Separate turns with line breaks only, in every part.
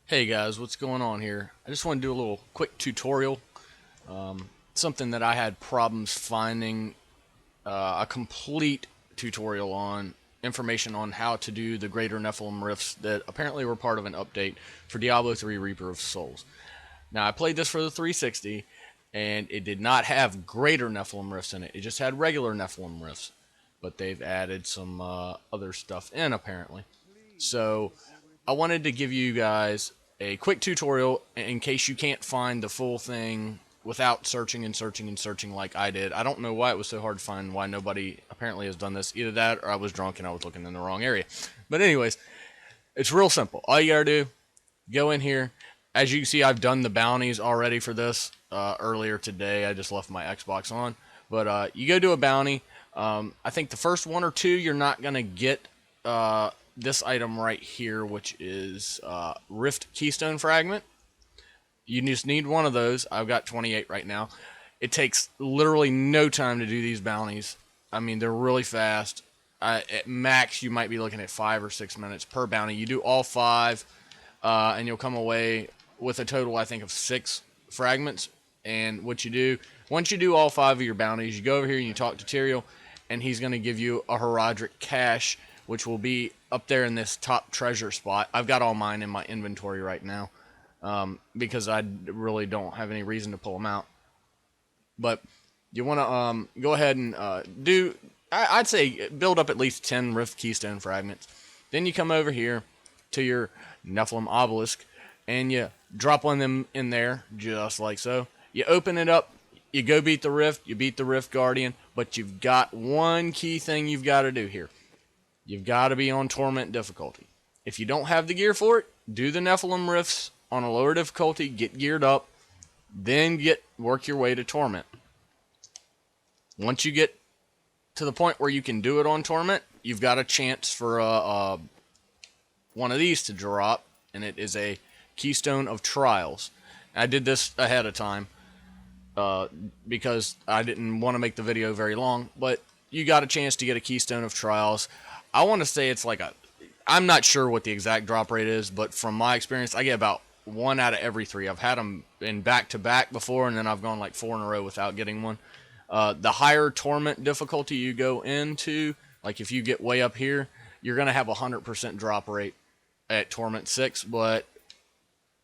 Hey guys, what's going on here? I just want to do a little quick tutorial. Something that I had problems finding a complete tutorial on, information on how to do the Greater Nephalem Rifts that apparently were part of an update for Diablo 3 Reaper of Souls. Now I played this for the 360 and it did not have Greater Nephalem Rifts in it. It just had regular Nephalem Rifts. But they've added some other stuff in apparently. So I wanted to give you guys a quick tutorial in case you can't find the full thing without searching and searching and searching like I did. I don't know why it was so hard to find, why nobody apparently has done this. Either that or I was drunk and I was looking in the wrong area. But anyways, it's real simple. All you gotta do, go in here. As you can see, I've done the bounties already for this earlier today. I just left my Xbox on. But you go do a bounty. I think the first one or two you're not gonna get this item right here, which is Rift Keystone Fragment. You just need one of those. I've got 28 right now. It takes literally no time to do these bounties. I mean, they're really fast. At max, you might be looking at 5 or 6 minutes per bounty. You do all 5, and you'll come away with a total, I think, of 6 fragments. And what you do, once you do all 5 of your bounties, you go over here and you talk to Tyrael, and he's going to give you a Herodric cache, which will be up there in this top treasure spot. I've got all mine in my inventory right now because I really don't have any reason to pull them out. But you want to go ahead and do, I'd say build up at least 10 Rift Keystone fragments. Then you come over here to your Nephalem Obelisk and you drop one of them in there just like so. You open it up, you go beat the Rift, you beat the Rift Guardian, but you've got one key thing you've got to do here. You've got to be on Torment difficulty. If you don't have the gear for it, do the Nephalem Rifts on a lower difficulty, get geared up, then work your way to Torment. Once you get to the point where you can do it on Torment, you've got a chance for one of these to drop, and it is a Keystone of Trials. I did this ahead of time because I didn't want to make the video very long, but you got a chance to get a Keystone of Trials. I want to say it's like I'm not sure what the exact drop rate is, but from my experience, I get about 1 out of every 3. I've had them in back-to-back before, and then I've gone like 4 in a row without getting one. The higher Torment difficulty you go into, like if you get way up here, you're going to have a 100% drop rate at Torment 6, but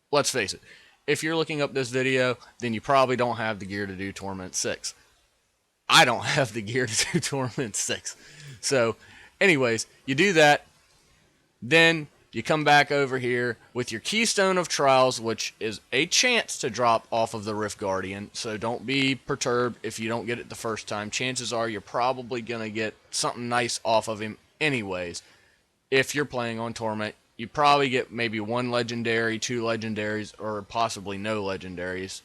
let's face it, if you're looking up this video, then you probably don't have the gear to do Torment 6. I don't have the gear to do Torment 6. So, anyways, you do that, then you come back over here with your Keystone of Trials, which is a chance to drop off of the Rift Guardian, so don't be perturbed if you don't get it the first time. Chances are you're probably going to get something nice off of him anyways. If you're playing on Torment, you probably get maybe 1 legendary, 2 legendaries, or possibly no legendaries.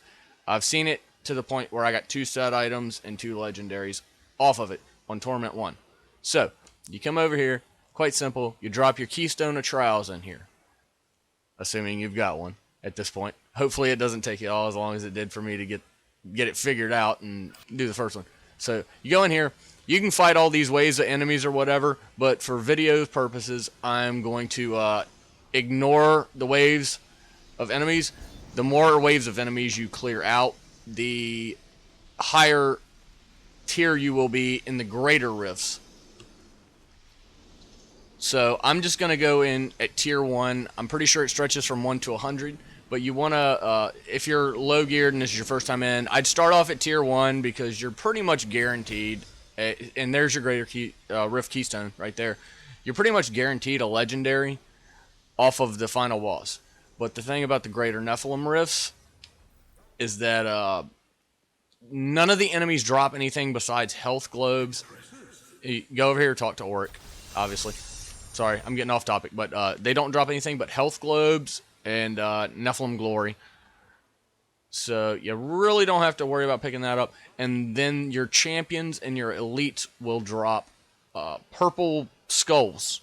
I've seen it to the point where I got 2 set items and 2 legendaries off of it on Torment 1. So, you come over here, quite simple, you drop your Keystone of Trials in here. Assuming you've got one at this point. Hopefully it doesn't take you all as long as it did for me to get it figured out and do the first one. So, you go in here, you can fight all these waves of enemies or whatever, but for video purposes, I'm going to ignore the waves of enemies. The more waves of enemies you clear out, the higher tier you will be in the greater rifts. So I'm just going to go in at tier 1. I'm pretty sure it stretches from 1 to 100. But you want to, if you're low geared and this is your first time in, I'd start off at tier 1 because you're pretty much guaranteed. And there's your Greater Rift Keystone right there. You're pretty much guaranteed a legendary off of the final boss. But the thing about the Greater Nephalem Rifts is that none of the enemies drop anything besides health globes. You go over here, talk to Oric, obviously. Sorry, I'm getting off topic, but they don't drop anything but health globes and Nephalem Glory. So you really don't have to worry about picking that up. And then your champions and your elites will drop purple skulls,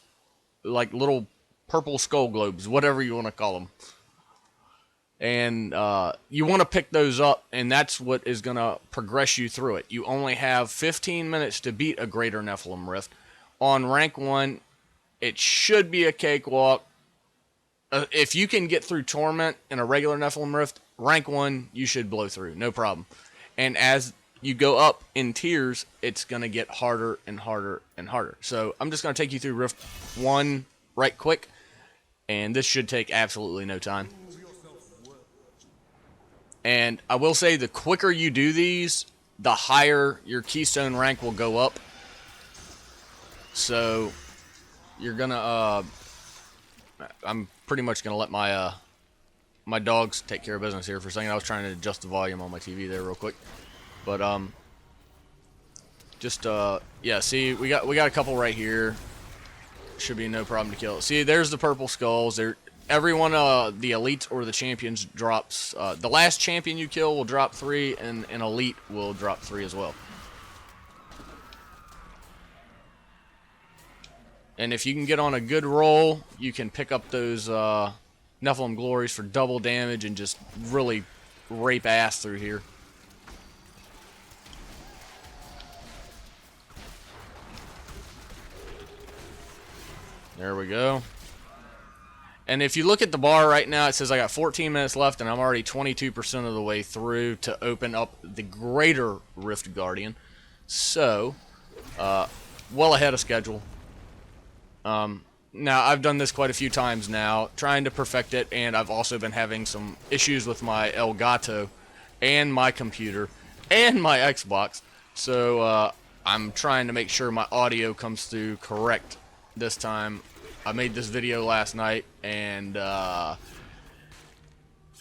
like little purple skull globes, whatever you want to call them. And you want to pick those up, and that's what is going to progress you through it. You only have 15 minutes to beat a Greater Nephalem Rift. On rank 1, it should be a cakewalk. if you can get through Torment in a regular Nephalem Rift, rank 1, you should blow through, no problem. And as you go up in tiers, it's going to get harder and harder and harder. So I'm just going to take you through Rift 1 right quick, and this should take absolutely no time. And I will say, the quicker you do these, the higher your Keystone rank will go up. So you're gonna I'm pretty much gonna let my my dogs take care of business here for a second. I was trying to adjust the volume on my TV there real quick, but just yeah, see, we got a couple right here. Should be no problem to kill. See, there's the purple skulls. There, every one of the elites or the champions drops. The last champion you kill will drop 3, and an elite will drop 3 as well. And if you can get on a good roll, you can pick up those Nephalem Glories for double damage and just really rape ass through here. There we go. And if you look at the bar right now, it says I got 14 minutes left, and I'm already 22% of the way through to open up the Greater Rift Guardian. So, well ahead of schedule. Now, I've done this quite a few times now, trying to perfect it, and I've also been having some issues with my Elgato and my computer and my Xbox. So, I'm trying to make sure my audio comes through correct this time. I made this video last night, and the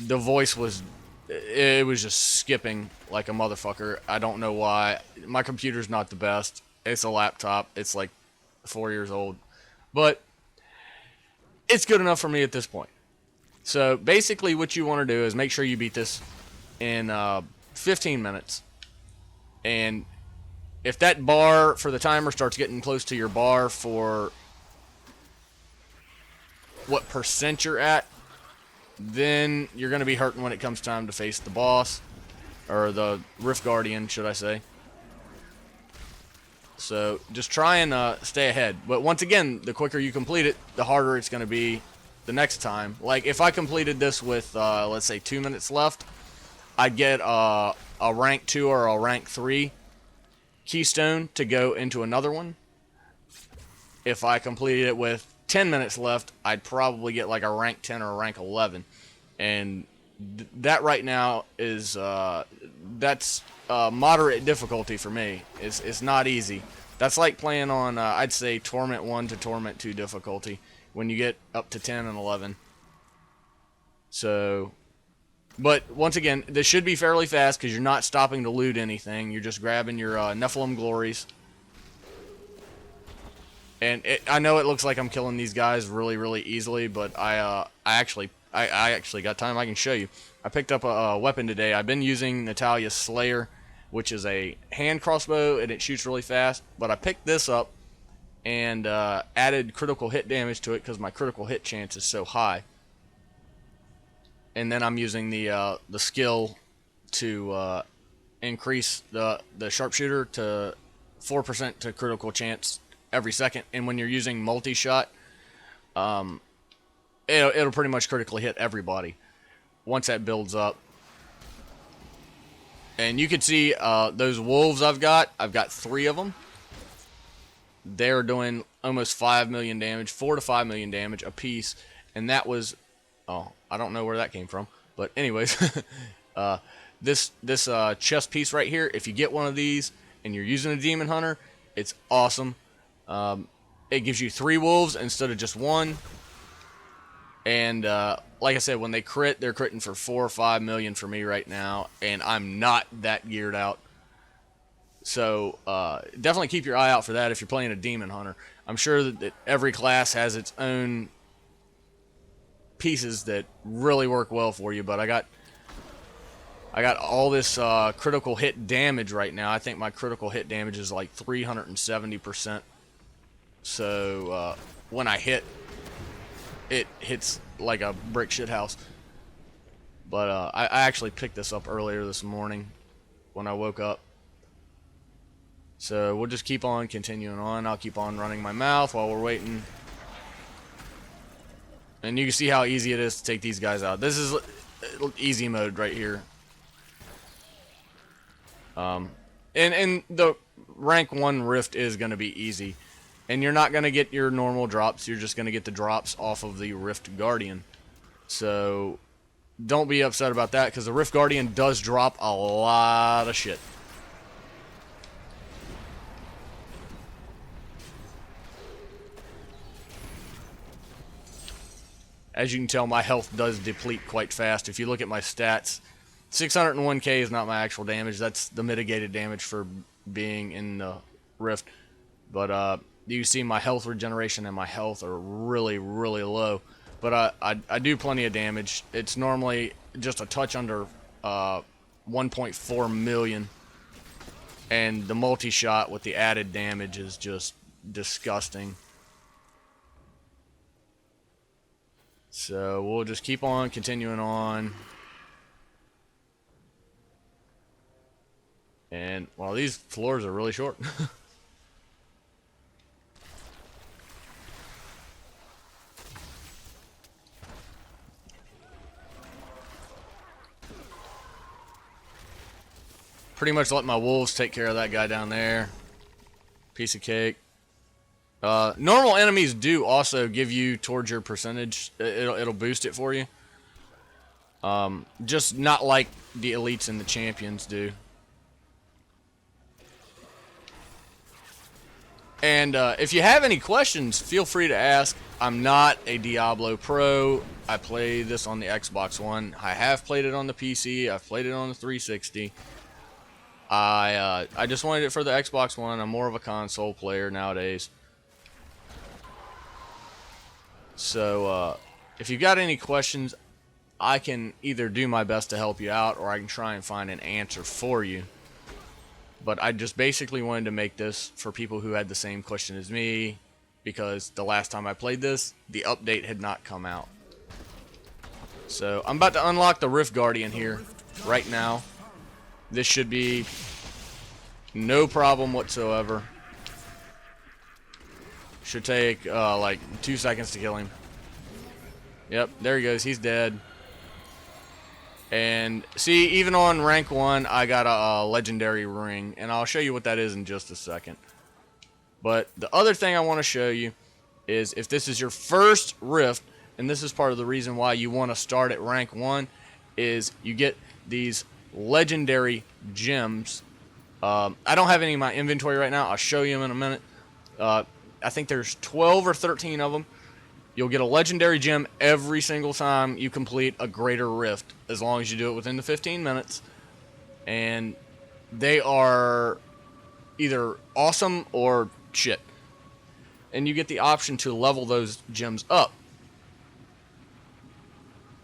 voice was, it was just skipping like a motherfucker. I don't know why. My computer's not the best. It's a laptop. It's like 4 years old. But it's good enough for me at this point. So basically what you want to do is make sure you beat this in 15 minutes. And if that bar for the timer starts getting close to your bar for what percent you're at, then you're going to be hurting when it comes time to face the boss, or the Rift Guardian, should I say. So just try and stay ahead. But once again, the quicker you complete it, the harder it's going to be the next time. Like if I completed this with, let's say 2 minutes left, I'd get a rank 2 or a rank 3 Keystone to go into another one. If I completed it with 10 minutes left, I'd probably get like a rank 10 or a rank 11. And that right now is, that's moderate difficulty for me. It's not easy. That's like playing on, I'd say, Torment 1 to Torment 2 difficulty when you get up to 10 and 11. So, but once again, this should be fairly fast because you're not stopping to loot anything. You're just grabbing your Nephalem Glories. And I know it looks like I'm killing these guys really, really easily, but I actually got time. I can show you. I picked up a weapon today. I've been using Natalia's Slayer, which is a hand crossbow, and it shoots really fast. But I picked this up and added critical hit damage to it because my critical hit chance is so high. And then I'm using the skill to increase the sharpshooter to 4% to critical chance every second. And when you're using multi-shot, it'll pretty much critically hit everybody once that builds up. And you can see those wolves I've got 3 of them. They're doing almost 5 million damage, 4 to 5 million damage a piece. And that was, oh, I don't know where that came from, but anyways, this chest piece right here, if you get one of these and you're using a demon hunter, it's awesome. It gives you 3 wolves instead of just 1. And like I said, when they crit, they're critting for 4 or 5 million for me right now, and I'm not that geared out. So definitely keep your eye out for that if you're playing a demon hunter. I'm sure that every class has its own pieces that really work well for you, but I got all this critical hit damage right now. I think my critical hit damage is like 370%. So when I hit, it hits like a brick shit house. But I actually picked this up earlier this morning when I woke up. So we'll just keep on continuing on. I'll keep on running my mouth while we're waiting. And you can see how easy it is to take these guys out. This is easy mode right here. And the rank 1 rift is going to be easy. And you're not going to get your normal drops. You're just going to get the drops off of the Rift Guardian. So don't be upset about that, because the Rift Guardian does drop a lot of shit. As you can tell, my health does deplete quite fast. If you look at my stats, 601k is not my actual damage. That's the mitigated damage for being in the Rift. But you see my health regeneration and my health are really, really low. But I do plenty of damage. It's normally just a touch under 1.4 million. And the multi-shot with the added damage is just disgusting. So we'll just keep on continuing on. And, well, these floors are really short. Pretty much let my wolves take care of that guy down there. Piece of cake. Normal enemies do also give you towards your percentage. It'll boost it for you. Just not like the elites and the champions do. And if you have any questions, feel free to ask. I'm not a Diablo pro. I play this on the Xbox One. I have played it on the PC. I've played it on the 360. I just wanted it for the Xbox One. I'm more of a console player nowadays. So, if you got any questions, I can either do my best to help you out, or I can try and find an answer for you. But I just basically wanted to make this for people who had the same question as me, because the last time I played this, the update had not come out. So, I'm about to unlock the Rift Guardian here, right now. This should be no problem whatsoever. Should take like 2 seconds to kill him. Yep, there he goes. He's dead. And see, even on rank 1, I got a legendary ring, and I'll show you what that is in just a second. But the other thing I want to show you is, if this is your first rift, and this is part of the reason why you want to start at rank 1, is you get these legendary gems. I don't have any in my inventory right now. I'll show you them in a minute. I think there's 12 or 13 of them. You'll get a legendary gem every single time you complete a Greater Rift, as long as you do it within the 15 minutes. And they are either awesome or shit. And you get the option to level those gems up.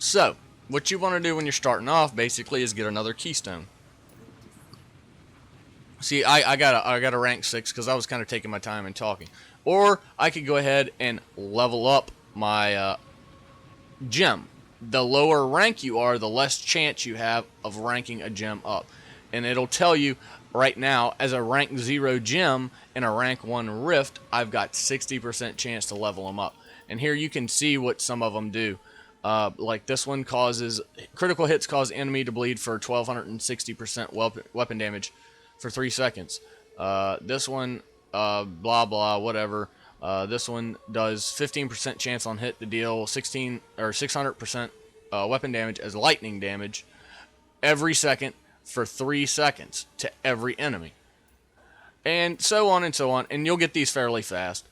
So, what you want to do when you're starting off, basically, is get another Keystone. See, I got a rank 6 because I was kind of taking my time and talking. Or I could go ahead and level up my gem. The lower rank you are, the less chance you have of ranking a gem up. And it'll tell you right now, as a rank 0 gem in a rank 1 rift, I've got 60% chance to level them up. And here you can see what some of them do. Like this one causes, critical hits cause enemy to bleed for 1260% weapon damage for 3 seconds. This one, blah blah, whatever. This one does 15% chance on hit to deal 16 or 600% weapon damage as lightning damage every second for 3 seconds to every enemy, and so on and so on. And you'll get these fairly fast.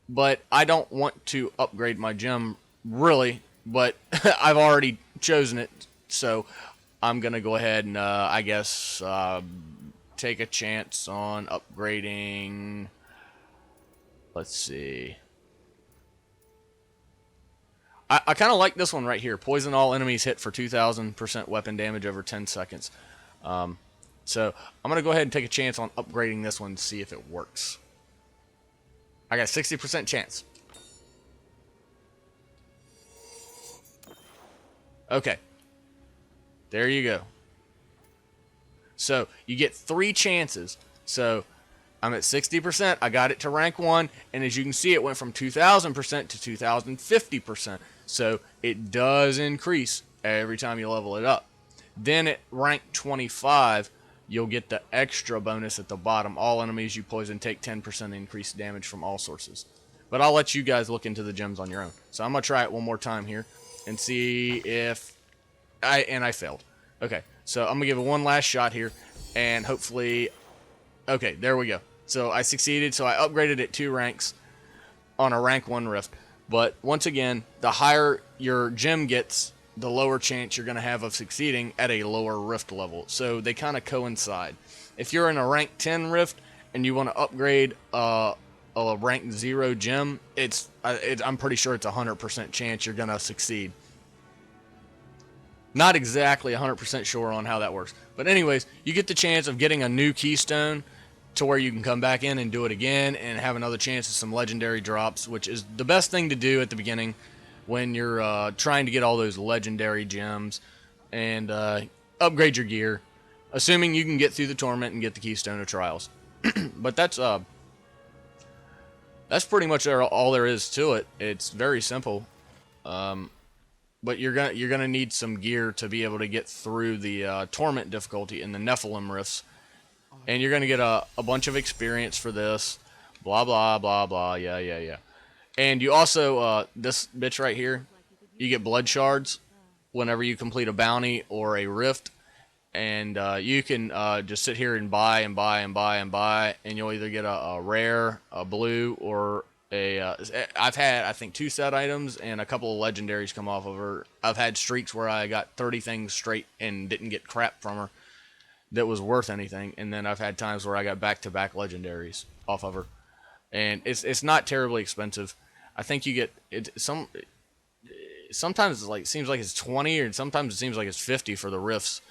But I don't want to upgrade my gem really, but I've already chosen it, so I'm gonna go ahead and I guess take a chance on upgrading. Let's see. I kind of like this one right here. Poison all enemies hit for 2000% weapon damage over 10 seconds. So I'm going to go ahead and take a chance on upgrading this one to see if it works. I got a 60% chance. Okay. There you go. So you get 3 chances. So I'm at 60%. I got it to rank 1, and as you can see, it went from 2,000% to 2,050%. So it does increase every time you level it up. Then at rank 25, you'll get the extra bonus at the bottom. All enemies you poison take 10% increased damage from all sources. But I'll let you guys look into the gems on your own. So I'm going to try it one more time here and see if I failed. Okay, so I'm going to give it one last shot here, and hopefully... Okay, there we go. So I succeeded, so I upgraded it 2 ranks on a rank 1 rift. But once again, the higher your gem gets, the lower chance you're going to have of succeeding at a lower rift level. So they kind of coincide. If you're in a rank 10 rift and you want to upgrade a rank 0 gem, I'm pretty sure it's a 100% chance you're going to succeed. Not exactly 100% sure on how that works. But anyways, you get the chance of getting a new Keystone to where you can come back in and do it again and have another chance at some legendary drops, which is the best thing to do at the beginning when you're trying to get all those legendary gems and upgrade your gear, assuming you can get through the tournament and get the Keystone of Trials. But that's pretty much all there is to it. It's very simple. But you're gonna need some gear to be able to get through the torment difficulty in the Nephalem Rifts. And you're going to get a bunch of experience for this. Blah, blah, blah, blah. Yeah. And you also, this bitch right here, you get blood shards whenever you complete a bounty or a rift. And you can just sit here and buy and buy and buy and buy. And you'll either get a rare, a blue, or a... I've had, I think, 2 set items and a couple of legendaries come off of her. I've had streaks where I got 30 things straight and didn't get crap from her that was worth anything, and then I've had times where I got back-to-back legendaries off of her, and it's not terribly expensive. I think you get it sometimes it seems like it's 20, or sometimes it seems like it's 50 for the rifts.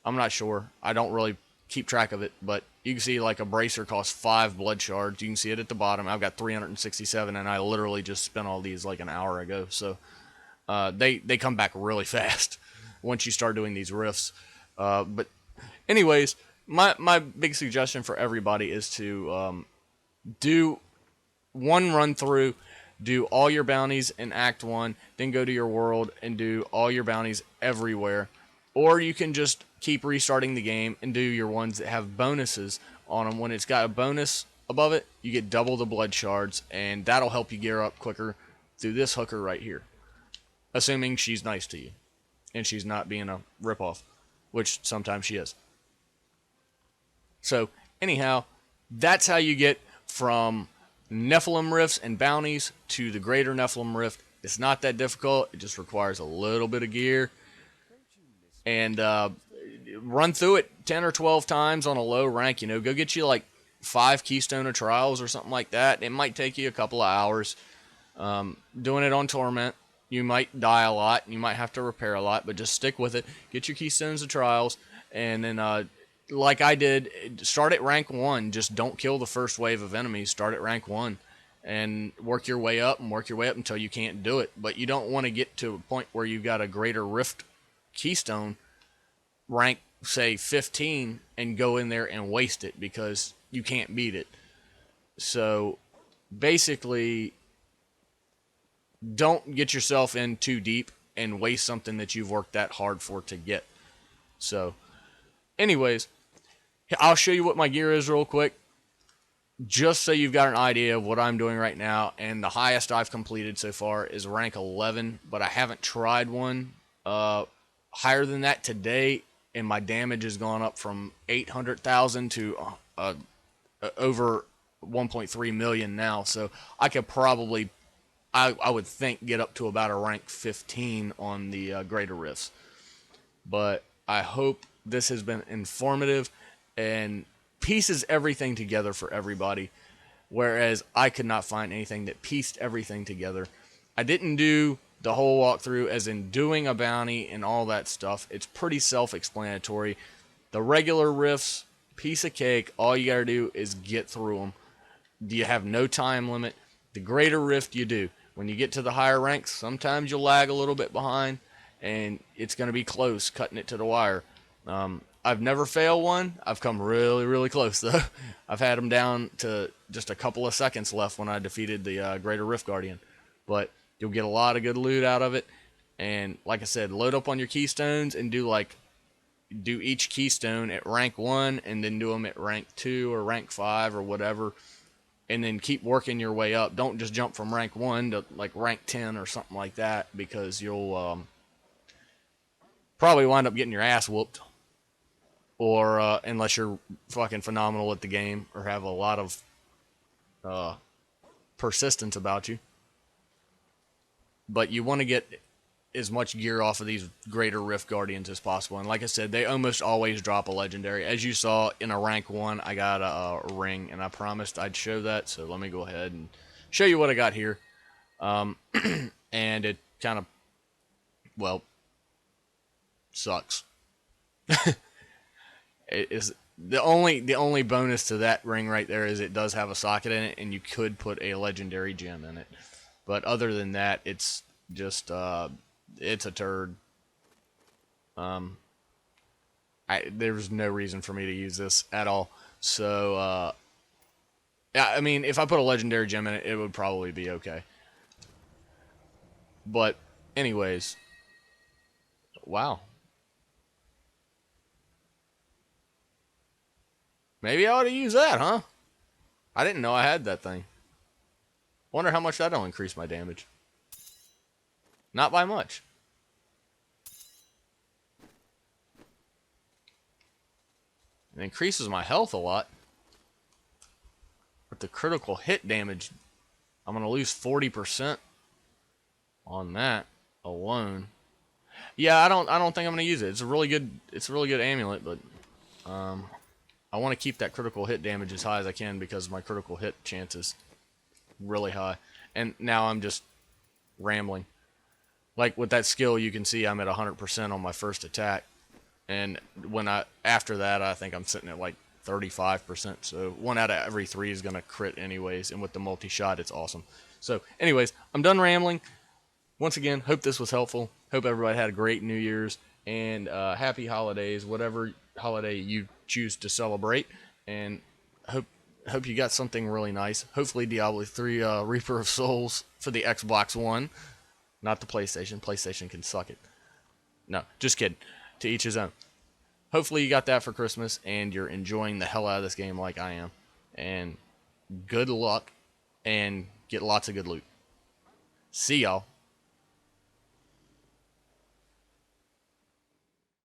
I'm not sure. I don't really keep track of it, but you can see like a bracer costs 5 blood shards. You can see it at the bottom. I've got 367, and I literally just spent all these like an hour ago. So they come back really fast once you start doing these rifts. But anyways, my big suggestion for everybody is to do one run through, do all your bounties in Act 1, then go to your world and do all your bounties everywhere. Or you can just keep restarting the game and do your ones that have bonuses on them. When it's got a bonus above it, you get double the blood shards, and that'll help you gear up quicker through this hooker right here. Assuming she's nice to you and she's not being a ripoff, which sometimes she is. So, anyhow, that's how you get from Nephalem Rifts and bounties to the Greater Nephalem Rift. It's not that difficult. It just requires a little bit of gear. And run through it 10 or 12 times on a low rank. You know, go get you like 5 Keystone of Trials or something like that. It might take you a couple of hours. Doing it on Torment, you might die a lot. You might have to repair a lot, but just stick with it. Get your Keystones of Trials, and then like I did, start at rank 1. Just don't kill the first wave of enemies. Start at rank 1 and work your way up until you can't do it. But you don't want to get to a point where you've got a Greater Rift Keystone rank, say, 15 and go in there and waste it because you can't beat it. So basically, don't get yourself in too deep and waste something that you've worked that hard for to get. So anyways, I'll show you what my gear is real quick, just so you've got an idea of what I'm doing right now. And the highest I've completed so far is rank 11, but I haven't tried one higher than that today, and my damage has gone up from 800,000 to over 1.3 million now. So I could probably, I would think, get up to about a rank 15 on the Greater Rifts. But I hope this has been informative and pieces everything together for everybody, whereas I could not find anything that pieced everything together. I didn't do the whole walkthrough as in doing a bounty and all that stuff. It's pretty self-explanatory. The regular rifts, piece of cake. All you gotta do is get through them. You have no time limit. The Greater Rift, you do. When you get to the higher ranks, sometimes you'll lag a little bit behind, and it's going to be close, cutting it to the wire. I've never failed one. I've come really, really close though. I've had them down to just a couple of seconds left when I defeated the Greater Rift Guardian. But you'll get a lot of good loot out of it. And like I said, load up on your keystones and do each keystone at rank 1 and then do them at rank 2 or rank 5 or whatever. And then keep working your way up. Don't just jump from rank 1 to like rank 10 or something like that, because you'll probably wind up getting your ass whooped. Or unless you're fucking phenomenal at the game or have a lot of persistence about you. But you want to get as much gear off of these Greater Rift Guardians as possible. And like I said, they almost always drop a legendary. As you saw in a rank 1, I got a ring, and I promised I'd show that. So let me go ahead and show you what I got here. And it kind of, well, sucks. It is the only bonus to that ring right there is it does have a socket in it, and you could put a legendary gem in it. But other than that, it's just it's a turd. There's no reason for me to use this at all. So yeah, I mean, if I put a legendary gem in it, it would probably be okay. But anyways, wow. Maybe I ought to use that, huh? I didn't know I had that thing. Wonder how much that'll increase my damage. Not by much. It increases my health a lot. But the critical hit damage, I'm going to lose 40% on that alone. Yeah, I don't think I'm going to use it. It's a really good amulet, but I want to keep that critical hit damage as high as I can because my critical hit chance is really high. And now I'm just rambling. Like with that skill, you can see I'm at 100% on my first attack. And after that, I think I'm sitting at like 35%. So 1 out of every 3 is going to crit anyways. And with the multi-shot, it's awesome. So anyways, I'm done rambling. Once again, hope this was helpful. Hope everybody had a great New Year's. And happy holidays, whatever holiday you choose to celebrate. And hope you got something really nice. Hopefully Diablo 3 Reaper of Souls for the Xbox One. Not the PlayStation. PlayStation can suck it. No, just kidding. To each his own. Hopefully you got that for Christmas and you're enjoying the hell out of this game like I am. And good luck and get lots of good loot. See y'all.